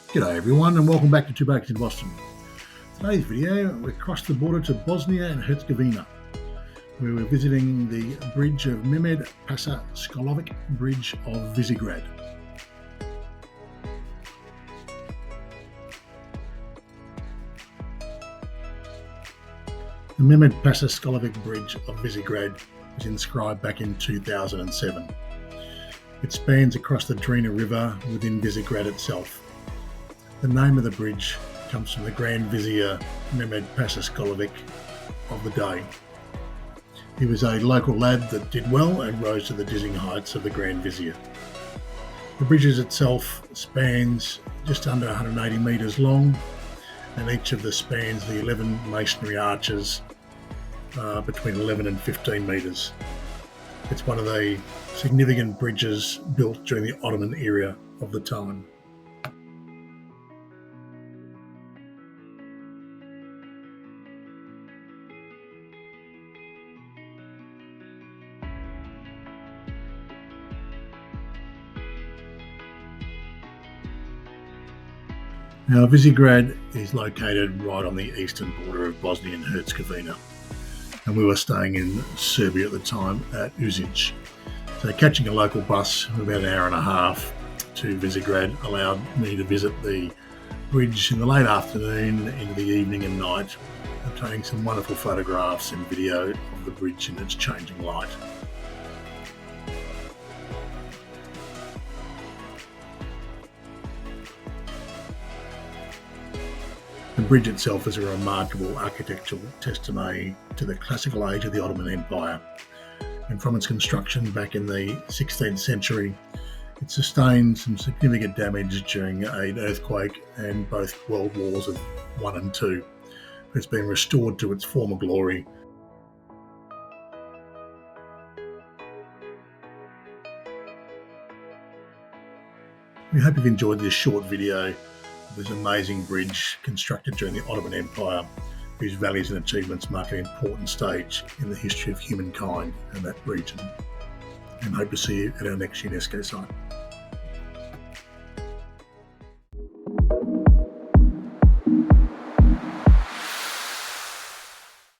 G'day everyone and welcome back to Two Blokes in Boston. Today's video, we crossed the border to Bosnia and Herzegovina, where we're visiting the bridge of Mehmed Pasa Sokolovic Bridge of Visegrad. The Mehmed Pasa Sokolovic Bridge of Visegrad was inscribed back in 2007. It spans across the Drina River within Visegrad itself. The name of the bridge comes from the Grand Vizier Mehmed Pasa Sokolovic of the day. He was a local lad that did well and rose to the dizzying heights of the Grand Vizier. The bridge itself spans just under 180 metres long, and each of the spans the 11 masonry arches between 11 and 15 metres. It's one of the significant bridges built during the Ottoman era of the time. Now, Visegrad is located right on the eastern border of Bosnia and Herzegovina, and we were staying in Serbia at the time at Uzic. So catching a local bus for about an hour and a half to Visegrad allowed me to visit the bridge in the late afternoon into the evening and night, obtaining some wonderful photographs and video of the bridge in its changing light. The bridge itself is a remarkable architectural testimony to the classical age of the Ottoman Empire, and from its construction back in the 16th century, it sustained some significant damage during an earthquake and both World Wars of I and II. It's been restored to its former glory. We hope you've enjoyed this short video of this amazing bridge constructed during the Ottoman Empire, whose values and achievements mark an important stage in the history of humankind and that region. And hope to see you at our next UNESCO site.